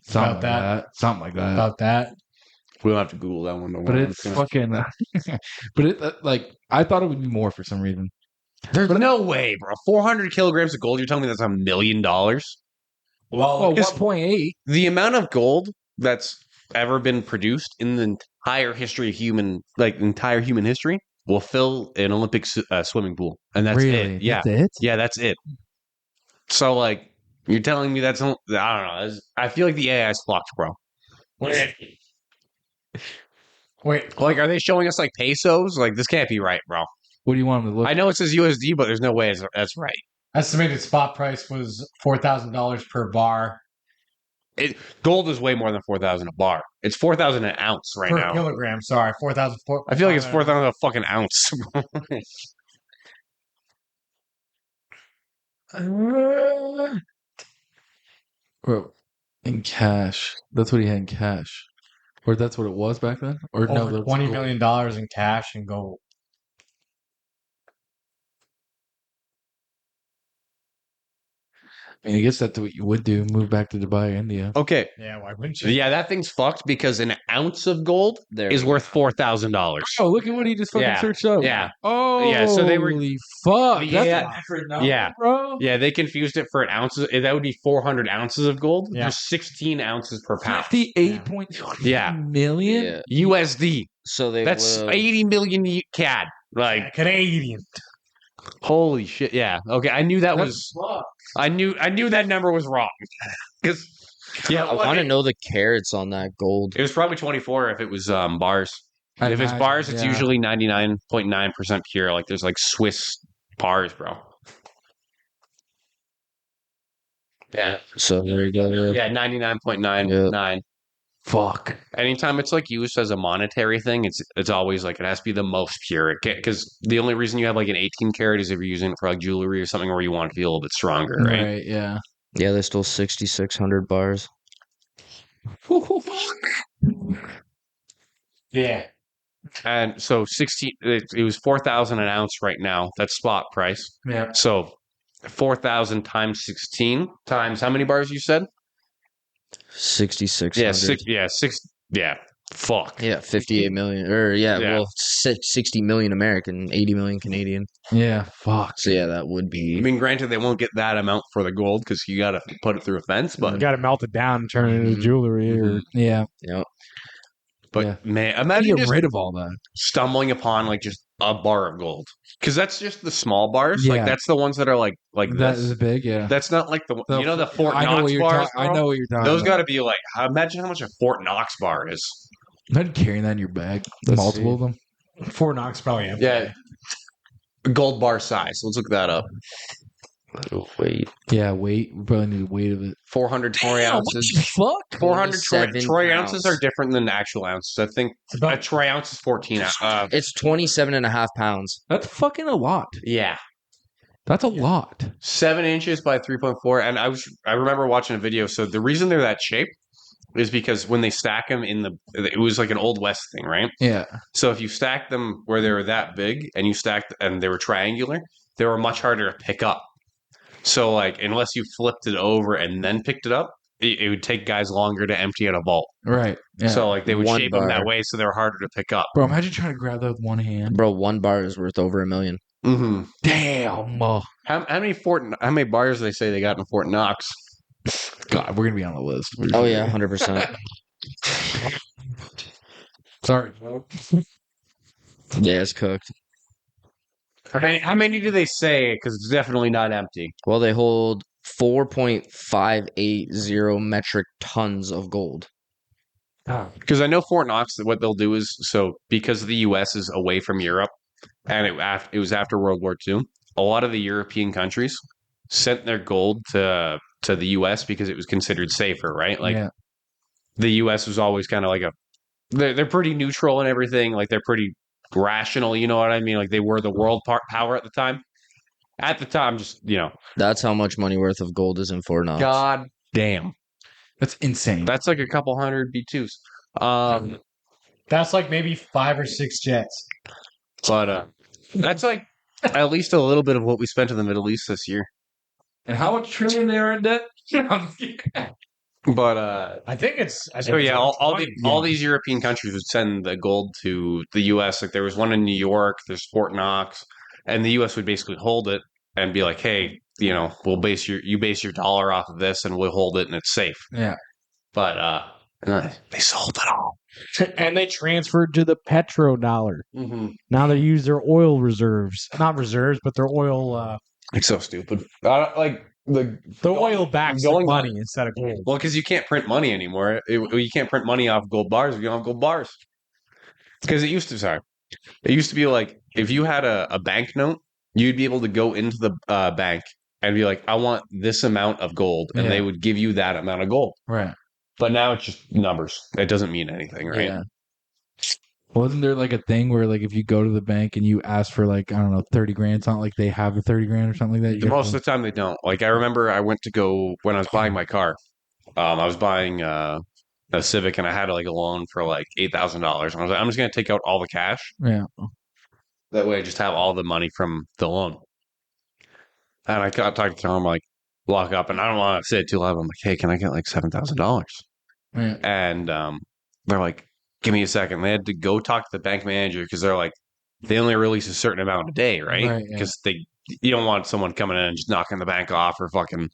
something about like that. that. Something like that. about that. We'll have to Google that one. But it's fucking. But it like I thought it would be more for some reason. There's no way, bro. 400 kilograms of gold. You're telling me that's $1 million? Well, Oh, because- 1.8. The amount of gold that's ever been produced in the entire history of entire human history will fill an Olympic swimming pool, and that's Really? it. Yeah, That's it? yeah, that's it. So like, you're telling me that's I don't know. I feel like the AI is fucked, bro. wait. Like, are they showing us like pesos? Like, this can't be right, bro. What do you want him to look? I know it says USD, but there's no way that's right. Estimated spot price was $4,000 per bar Gold is way more than 4,000 a bar. It's 4,000 an ounce right per now. kilogram. Sorry, 4,000. I feel like it's 4,000 a fucking ounce. Bro, in cash. That's what he had in cash. Or that's what it was back then? Or no, Over that's $20 gold. million in cash and gold. I mean, I guess that's what you would do. Move back to Dubai, India. Okay, Yeah, why wouldn't you? yeah, that thing's fucked because an ounce of gold There is we go. worth $4,000. Oh, look at what he just fucking Yeah, searched up. yeah. Oh, Yeah, so they were- holy fuck. That's Yeah, a different number, yeah. bro. Yeah, they confused it for an ounce. That would be 400 ounces of gold. Yeah. There's 16 ounces per pound. 58.2 Yeah. million? Yeah. USD. So they That's would've- 80 million CAD. Like, Canadian. holy shit. Yeah. Okay, I knew that That's was. fucked. I knew that number was wrong. Because yeah, I want to know the carats on that gold. It was probably 24 if it was bars. I If it's imagine, bars, it's yeah. usually 99.9% pure. Like there's like Swiss bars, bro. Yeah. So there you go. Yeah. Yeah, 99.99. Fuck. Anytime it's like used as a monetary thing, it's always like it has to be the most pure. Because the only reason you have like an 18 karat is if you're using it for like jewelry or something where you want to feel a little bit stronger, right? Right, yeah. Yeah, they stole 6,600 bars. Yeah. And so 16, it was 4,000 an ounce right now. That's spot price. Yeah. So 4,000 times 16 times how many bars you said? 6,600. Yeah, six. Yeah. Fuck. Yeah, 58 million. Or Yeah. well, 60 million American, 80 million Canadian. Yeah, fuck. So yeah, that would I be. mean, granted, they won't get that amount for the gold because you got to put it through a fence, You but got to melt it down and turn it into Mhm. jewelry. Or Yeah. Yeah. Yeah. man, How do imagine you get just rid of all that? stumbling upon like just a bar of gold because that's just the small bars. Like Yeah. that's the ones that are like That this. is big, yeah. That's not like the you know the Fort I know Knox what you're bars. I bro? know what you're talking Those about. got to be like. Imagine how much a Fort Knox bar is. Imagine carrying that in your bag. Let's Multiple see. of them. Fort Knox probably empty. Yeah, gold bar size. Let's look that up. Wait. Yeah, weight. We probably need the weight of it. 400 troy ounces. Fuck? 400 27 troy ounces pounds. are different than actual ounces. I think It's about a troy ounce is 14 ounces. It's 27 and a half pounds. That's fucking a lot. Yeah. That's a lot. 7 inches by 3.4. And I remember watching a video. So the reason they're that shape is because when they stack them it was like an Old West thing, right? Yeah. So if you stack them where they were that big and they were triangular, they were much harder to pick up. So like, unless you flipped it over and then picked it up, it would take guys longer to empty out a vault. Right. Yeah. So like they would One shape them that bar. way so they were harder to pick up. Bro, imagine trying to grab that with one hand. Bro, one bar is worth over $1 million. Mm-hmm. Damn. How many bars do they say they got in Fort Knox? God, we're gonna be on the list. Oh yeah, 100%. Sorry. Yeah, it's cooked. How many do they say? Because it's definitely not empty. Well, they hold 4.580 metric tons of gold. Because I know Fort Knox, what they'll do is, so because the U.S. is away from Europe, and it was after World War II, a lot of the European countries sent their gold to the U.S. because it was considered safer, right? Like Yeah. the U.S. was always kind of like they're pretty neutral and everything. Like they're pretty rational, you know what I mean? Like they were the world power at the time. At the time, just That's how much money worth of gold is in Fort Knox. God damn, That's insane. that's like a couple hundred B2s. That's like maybe 5 or 6 jets. But that's like at least a little bit of what we spent in the Middle East this year. And how much trillion they are in debt? But I think it's. so yeah, all 20. these European countries would send the gold to the U.S. Like there was one in New York, there's Fort Knox, and the U.S. would basically hold it and be like, hey, we'll base your dollar off of this, and we'll hold it, and it's safe. Yeah. But they sold it all. And they transferred to the petrodollar. Mm-hmm. Now they use their oil reserves. Not reserves, but their oil. It's so stupid. Like The oil backs going money instead of gold. well, because you can't print money anymore. You can't print money off gold bars if you don't have gold bars. Because it used to be like if you had a banknote, you'd be able to go into the bank and be like, I want this amount of gold, and they would give you that amount of gold. Right. But now it's just numbers. It doesn't mean anything, right? Yeah. Wasn't there like a thing where like if you go to the bank and you ask for like, I don't know, 30 grand, it's not like they have the 30 grand or something like that? Most of the time they don't. Like I remember I went to go when I was buying my car. I was buying a Civic and I had like a loan for like $8,000. And I was like, I'm just gonna take out all the cash. Yeah. That way I just have all the money from the loan. And I got talking to him like lock up, and I don't want to say it too loud. I'm like, hey, can I get like $7,000? Yeah. And they're like, give me a second. They had to go talk to the bank manager because they're like, they only release a certain amount a day, right? Right, yeah. Because you don't want someone coming in and just knocking the bank off for fucking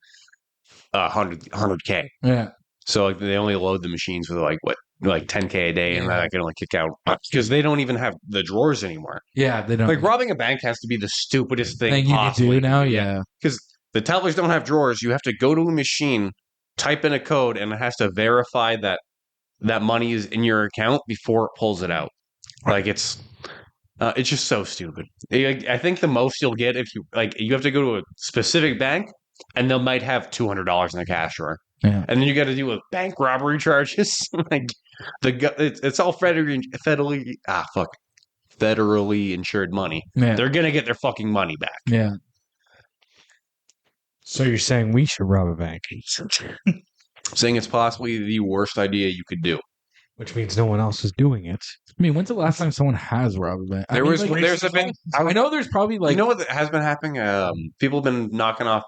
100K. Yeah. So like they only load the machines with like 10K a day, and then I can only kick out because they don't even have the drawers anymore. Yeah, they don't. Like robbing a bank has to be the stupidest thing thing you can possibly do now, to do. yeah. Because the tellers don't have drawers. You have to go to a machine, type in a code, and it has to verify that money is in your account before it pulls it out. Like it's just so stupid. I think the most you'll get if you have to go to a specific bank, and they might have $200 in the cash drawer. Yeah. And then you got to deal with bank robbery charges. Like it's all federally insured money. Yeah. They're gonna get their fucking money back. Yeah. So you're saying we should rob a bank? Saying it's possibly the worst idea you could do. Which means no one else is doing it. I mean, when's the last time someone has robbed a bank? I know there's probably like you know what has been happening? People have been knocking off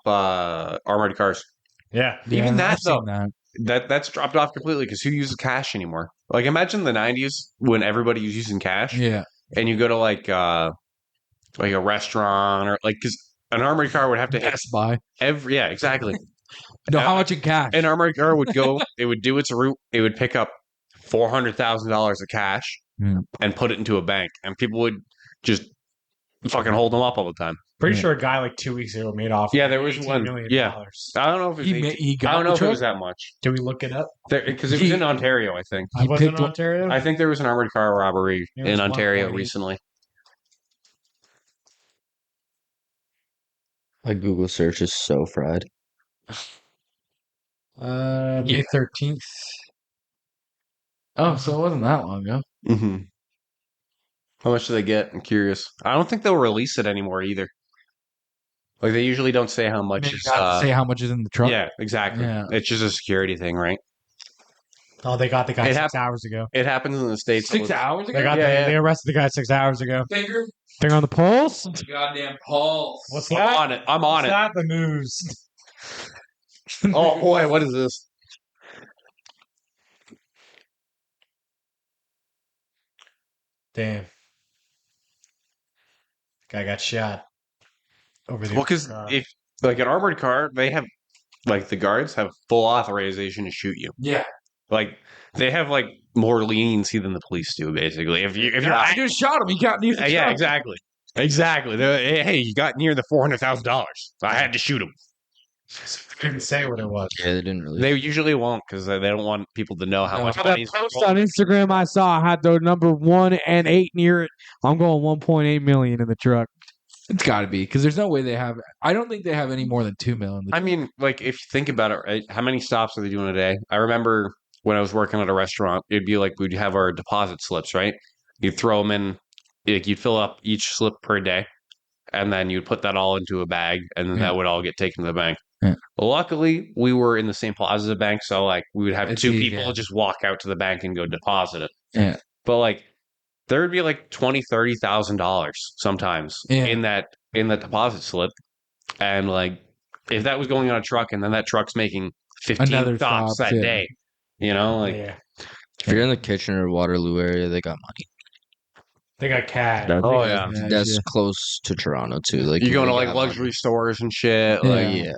armored cars. Yeah. Even that I've seen though. that. that's dropped off completely because who uses cash anymore? Like imagine the 90s when everybody was using cash, Yeah. and you go to like a restaurant or like because an armored car would have to hit Best Buy. yeah, exactly. No, how much in cash? An armored car would go, it would do its route, it would pick up $400,000 of cash Yeah. and put it into a bank, and people would just fucking hold them up all the time. Pretty Yeah. sure a guy like 2 weeks ago made off. Yeah, there was $18 one. million. Yeah. I don't know if it was He got I don't know the if it truck? was that much Did we look it up? because it was in Ontario. I think. I wasn't picked in one- Ontario. I think there was an armored car robbery There was in Ontario 1.8. recently. My Google search is so fried. May 13th. Oh, so it wasn't that long ago. Mm-hmm. How much do they get? I'm curious. I don't think they'll release it anymore either. Like they usually don't say how much Maybe is. not to say how much is in the truck. Yeah, exactly. Yeah. It's just a security thing, right? Oh, they got the guy It 6 hours ago. It happens in the States. 6 hours They ago? got Yeah, yeah. they arrested the guy 6 hours ago. Finger? Finger on the pulse. Goddamn pulse. What's I'm that? on it. I'm on What's it. that? The news. Oh boy, what is this? Damn. Guy got shot over the. Well, because if like an armored car, they have like the guards have full authorization to shoot you. Yeah. Like they have like more leniency than the police do. Basically, if you're I just shot him. He got near the yeah, truck. exactly. Hey, you got near the $400,000. I had to shoot him. Didn't say what it was. Yeah, they didn't really. They usually won't because they don't want people to know how No. much That money. post on Instagram I saw had the number 1 and 8 near it. I'm going 1.8 million in the truck. It's got to be because there's no way they have. I don't think they have any more than 2 million. I mean, like if you think about it, right? How many stops are they doing a day? I remember when I was working at a restaurant, it'd be like we'd have our deposit slips, right? You'd throw them in, like you'd fill up each slip per day, and then you'd put that all into a bag, and then Yeah. that would all get taken to the bank. Yeah. Well, luckily, we were in the same plaza as the bank, so like we would have It's two easy, people yeah. just walk out to the bank and go deposit it. Yeah. But like there would be like $20,000-$30,000 sometimes Yeah. in the deposit slip, and like if that was going on a truck, and then that truck's making 15 Another stops stop, that yeah. day, you know, like Yeah. If you're in the Kitchener Waterloo area, they got money. They got CAD. That's, Oh, yeah. that's close to Toronto too. Like you go to they like got luxury money. stores and shit. Yeah. Like, Yeah,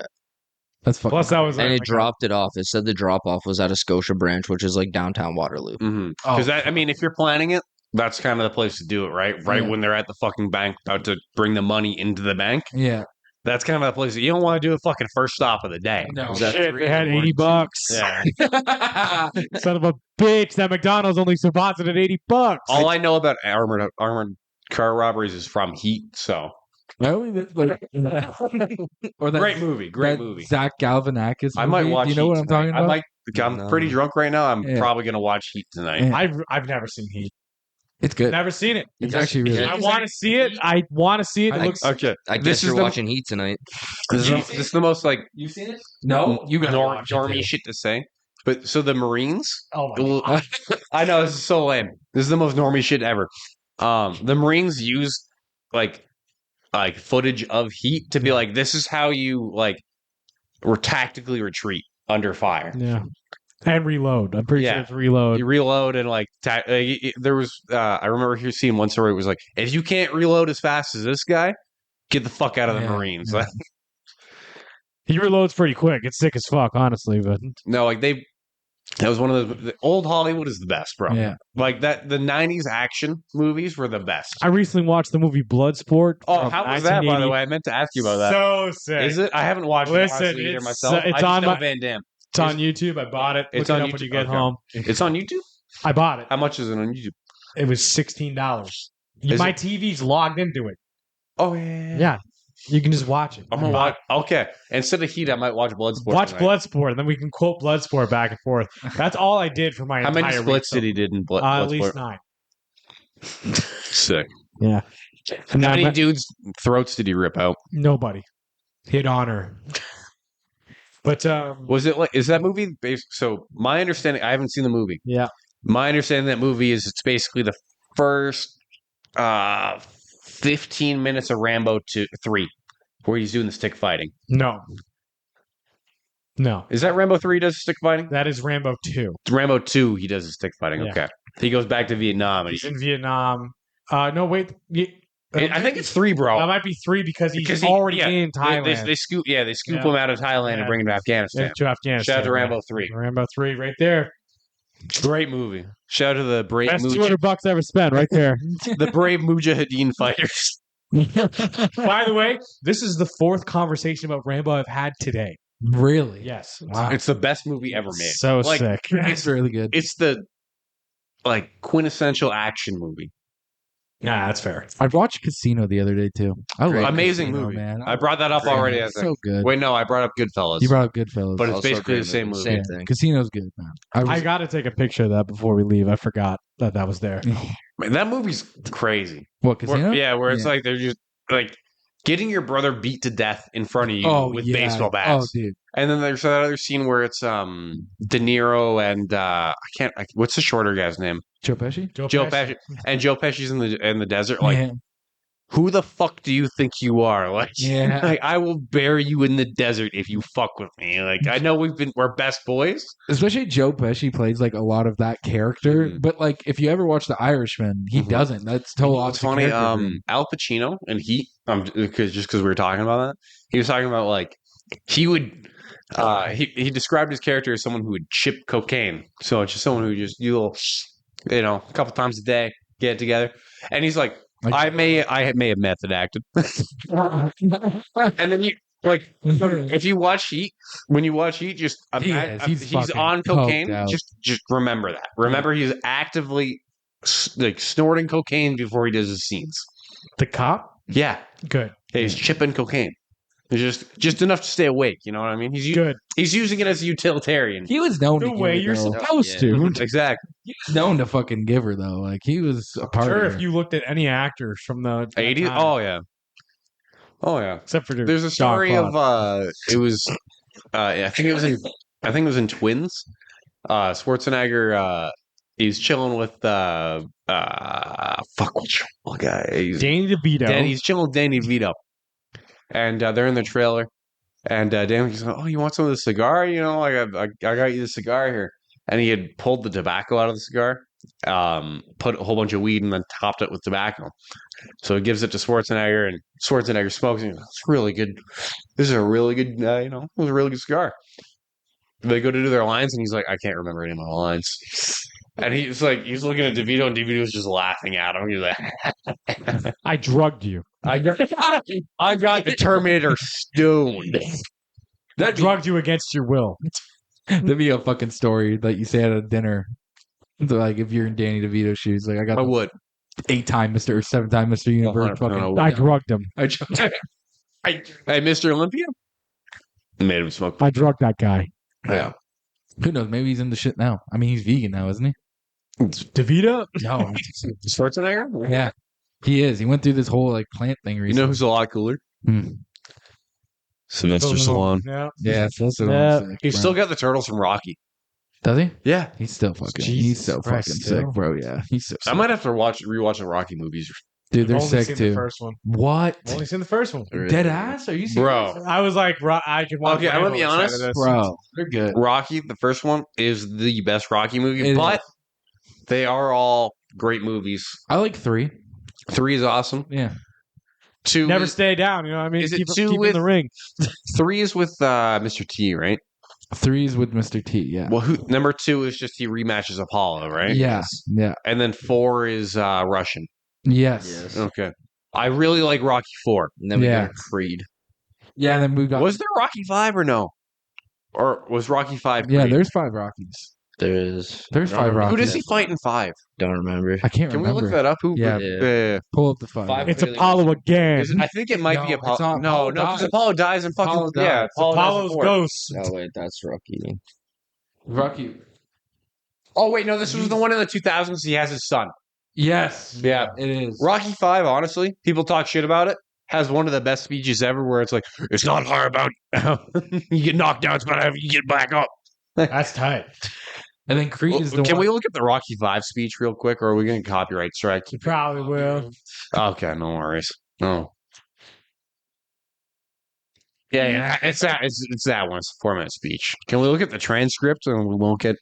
That's fucking. Plus, that was and like it dropped it off. It said the drop off was at a Scotia branch, which is like downtown Waterloo. because I mean, if you're planning it, that's kind of the place to do it, right? Right Yeah. when they're at the fucking bank about to bring the money into the bank. Yeah. That's kind of the place that you don't want to do a fucking first stop of the day. No. Was that Shit, three they had in the morning? $80. Yeah. Son of a bitch! That McDonald's only deposited $80. All I know about armored car robberies is from Heat. So I only like, or that great movie, great that movie. Zach Galifianakis. I might movie. watch. Do you know Heat what I'm tonight. talking about? I might. I'm No. pretty drunk right now. I'm Yeah. probably gonna watch Heat tonight. Yeah. I've never seen Heat. It's good. Never seen it. It's actually really. Yeah. I want to see it. I want to see it. It I- looks. Okay, I This guess is you're the- watching Heat tonight. this is the most like You seen it? No, you got normie shit to say. But so the Marines. Oh my god. I know this is so lame. This is the most normie shit ever. The Marines use like footage of Heat to be like, this is how you like tactically retreat under fire. Yeah. And reload. I'm pretty Yeah. sure it's reload. You reload and there was I remember seeing one story. It was like, if you can't reload as fast as this guy, get the fuck out of the Yeah, Marines. yeah. He reloads pretty quick. It's sick as fuck, honestly. But No, like that was one of the old Hollywood is the best, bro. Yeah. Like that, the '90s action movies were the best. I recently watched the movie Bloodsport. Oh, from how was that, by the 1980. way? I meant to ask you about that. So sick. Is it? I haven't watched Listen, it honestly either it's- myself. it's I just on know my- Van Damme. It's on YouTube. I bought it. It's Look on it up when YouTube? you get Okay. home. It's on YouTube. I bought it. How much is it on YouTube? It was $16. Is My it- TV's logged into it. Oh yeah. Yeah. You can just watch it. I'm gonna watch. Okay, instead of Heat, I might watch Bloodsport. Watch tonight. Bloodsport, and then we can quote Bloodsport back and forth. That's all I did for my How entire many week. splits did he did in At least Bloodsport? 9. Sick. Yeah. And How I many met dudes' throats did he rip out? nobody. Hit on her. But Was it like? Is that movie based? So my understanding, I haven't seen the movie. yeah. My understanding of that movie is it's basically the first 15 minutes of Rambo 3, where he's doing the stick fighting. No. No, Is that Rambo 3 he does stick fighting? that is Rambo 2. It's Rambo 2 he does the stick fighting. Yeah. Okay. He goes back to Vietnam. And He's in Vietnam. No, wait. I think it's 3, bro. That might be 3 because he's Because he- already yeah, in Thailand. They scoop Yeah. him out of Thailand and Yeah. bring him to Afghanistan. To Afghanistan. Shout out to yeah. Rambo 3. Rambo 3 right there. Great movie. Shout out to the brave Best $200 ever spent right there. the brave Mujahideen fighters. By the way, this is the 4th conversation about Rambo I've had today. Really? Yes. Wow. It's the best movie ever made. So Like, sick. It's really good. It's the quintessential action movie. Nah, that's fair. I watched Casino the other day too. I Great. love Amazing Casino, movie. man. I brought that up Great. already. I It's think. so good. Wait, no, I brought up Goodfellas. You brought up Goodfellas. but it's Also a basically great the same movie. movie. Same thing. Casino's good, man. I got to take a picture of that before we leave. I forgot that was there. Man, that movie's crazy. What, Casino? Where it's Yeah. like they're just like getting your brother beat to death in front of you with yeah. baseball bats. Oh, dude. And then there's that other scene where it's De Niro and what's the shorter guy's name? Joe Pesci? Joe Pesci. And Joe Pesci's in the desert. Like, Yeah. who the fuck do you think you are? Like, Yeah. like, I will bury you in the desert if you fuck with me. Like, I know we're best boys. Especially Joe Pesci plays like a lot of that character, Mhm. but like if you ever watch The Irishman, he Mhm. doesn't. That's total It's opposite. funny. character for him. Al Pacino and Heat. Because we were talking about that, he was talking about like he would. He described his character as someone who would chip cocaine. So it's just someone who just do a little, a couple times a day, get it together. And he's like, I may have method acted. And then you like if you watch Heat, when you watch Heat, just He's he's fucking on coked cocaine. out. Just remember that. Remember he's actively like snorting cocaine before he does his scenes. The cop? Yeah, Good. he's chipping cocaine. It's just enough to stay awake. You know what I mean? Good. He's using it as a utilitarian. He was known The to give way it, you're though. supposed to. Exactly. He was known to fucking give her though. Like he was a part Sure, of if you looked at any actors from the 80s. time, Oh yeah. Oh yeah. except for There's a John story Claude. of it was I think it was in Twins. Schwarzenegger he's chilling with fuck which guy he's Danny DeVito. He's chilling with Danny DeVito. And they're in the trailer. And Danny's like, "Oh, you want some of the cigar? You know, like I got you the cigar here." And he had pulled the tobacco out of the cigar, put a whole bunch of weed, and then topped it with tobacco. So he gives it to Schwarzenegger, and Schwarzenegger smokes. And he goes, "It's really good. This is a really good, it was a really good cigar." They go to do their lines, and he's like, "I can't remember any of my lines." And he's looking at DeVito, and DeVito's just laughing at him. He's like, I drugged you. I got the Terminator stoned. That drugged you against your will. That'd be a fucking story that you say at a dinner. Like if you're in Danny DeVito's shoes, like I got I the would. 8-time Mr. or 7-time Mr. Universe. 100% Fucking, I drugged him. Hey, Mr. Olympia? Made him smoke. I drugged that guy. Yeah. who knows? Maybe he's into shit now. I mean, he's vegan now, isn't he? DeVito? No. Schwarzenegger? Yeah, he is. He went through this whole like plant thing You recently. know who's a lot cooler? Hmm. Sylvester Stallone. Yeah. Yeah, it's also Yeah. sick, He's bro. still got the turtles from Rocky. Does he? Yeah. He's still fucking. Jesus he's so Christ, fucking still? sick, bro. Yeah, he's so. Sick. I might have to rewatch the Rocky movies. Dude, they're I've only sick seen the too. first one. What? I've only seen the first one. Dead ass? Are you serious? Bro. I was like, I could watch. Okay, I'm gonna be Rambo honest, instead of this. Bro, they're good. Rocky, the first one, is the best Rocky movie, It but is. they are all great movies. I like 3. 3 is awesome. Yeah. 2 Never is, stay down. You know what I mean? Is it keep two keep with- in the ring. 3 is with Mr. T, right? 3 is with Mr. T. Yeah. Well, number 2 is just he rematches Apollo, right? Yeah. Yeah. And then 4 is Russian. Yes. Yes. Okay. I really like Rocky 4. And then we Yeah. got Creed. Yeah. And then we got. Was there Rocky 5 or no? Or was Rocky 5? Yeah. Creed? There's 5 Rockies. There's 5 Who Rockies. does he fight in 5? Don't remember. I can't Can we remember. look that up? Who? Yeah. Yeah. Pull up the 5. Five- It's Apollo again. I think it might No, be it's Apollo. not. No, Apollo no, because dies. Apollo dies in fucking Apollo yeah. dies. Apollo dies in Apollo's 4. ghost. Oh wait, that's Rocky. Rocky. Oh wait, no, this was the one in the 2000s. He has his son. Yes. Yeah. It is. Rocky 5, honestly, people talk shit about it. Has one of the best speeches ever, where it's like, "It's not hard about you get knocked down, it's about how you get back up." That's tight. And then Creed is the Can one. we look at the Rocky 5 speech real quick, or are we going to copyright strike? You probably will. Okay, no worries. No. Yeah, it's that. It's that one. It's a 4-minute speech. Can we look at the transcript and we won't get?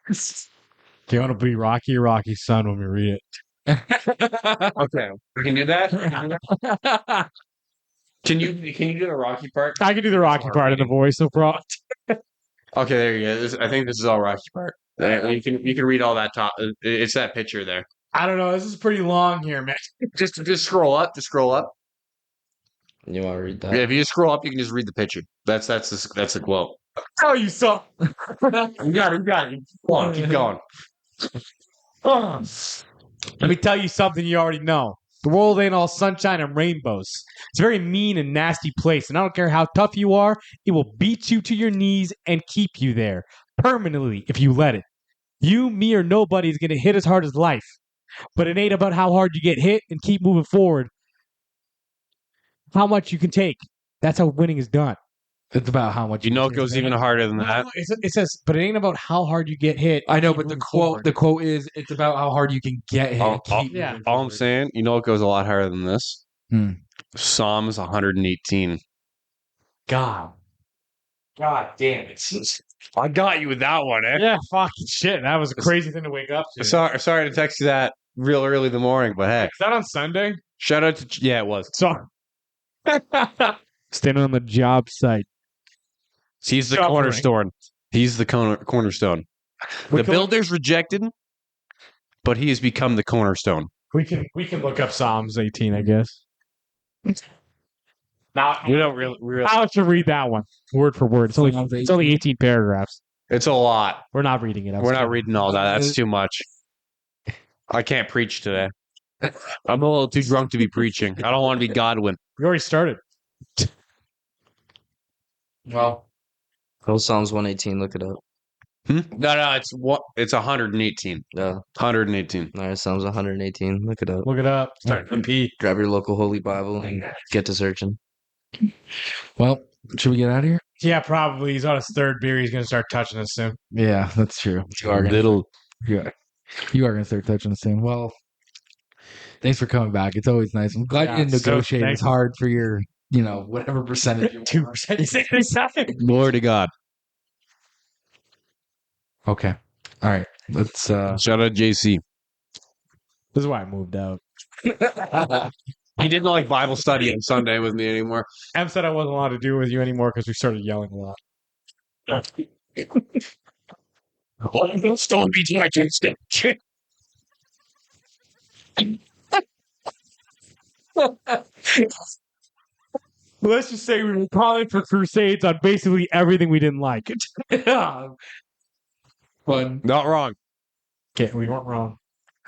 Do you want to be Rocky or Rocky's son when we read Okay, we can do that. Can you do the Rocky part? it? I can do the Rocky part of the voice, no problem. Okay, there you go. I think this is all Rocky part. You can read all that top. It's that picture there. I don't know. This is pretty long here, man. Just scroll up. Just scroll up. You want to read that? Yeah, if you just scroll up, you can just read the picture. That's the quote. Oh, you suck. You got it. You got it. Go on, keep going. Let me tell you something you already know. The world ain't all sunshine and rainbows. It's a very mean and nasty place, and I don't care how tough you are, it will beat you to your knees and keep you there permanently if you let it. You, me, or nobody is going to hit as hard as life. But it ain't about how hard you get hit and keep moving forward. How much you can take. That's how winning is done. It's about how much You know it goes even harder than that. It says, but it ain't about how hard you get hit. I know, Keep but the moving quote forward. the quote is it's about how hard you can get hit. All, and keep yeah. moving all I'm forward. saying, you know it goes a lot higher than this. Hmm. Psalms 118. God damn it. I got you with that one, eh? Yeah, fucking shit. That was a crazy thing to wake up to. Sorry to text you that real early in the morning, but hey, Is that on Sunday? shout out to it was. Sorry. Standing on the job site. He's the Suffering. cornerstone. He's the cornerstone. The builder's rejected, but he has become the cornerstone. We can look up Psalms 18, I guess. Now We don't really. I'll have to read that one word for word. It's only 18 paragraphs. It's a lot. We're not reading it. We're not reading all that. That's too much. I can't preach today. I'm a little too drunk to be preaching. I don't want to be Godwin. We already started. Well, Go Psalms 118. Look it up. No, it's 118. Yeah. 118. All right, Psalms 118. Look it up. Look it up. Start to pee. Grab your local Holy Bible and get to searching. well, should we get out of here? Yeah, probably. He's on his third beer. He's going to start touching us soon. Yeah, that's true. You are gonna start touching us soon. Well, thanks for coming back. It's always nice. I'm glad you didn't so negotiate thank as hard for your, whatever percentage. 2%. Glory to God. Okay. All right. Let's Shout out JC. This is why I moved out. He didn't like Bible study on Sunday with me anymore. Em said I wasn't allowed to do it with you anymore because we started yelling a lot. Stone beats my kids. Let's just say we were calling for crusades on basically everything we didn't like. fun. Not wrong. Okay, we weren't wrong.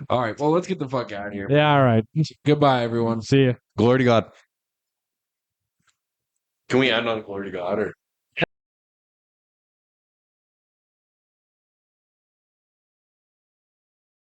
All right. Well, let's get the fuck out of here. Yeah, all right. Goodbye, everyone. See ya. Glory to God. Can we end on glory to God or?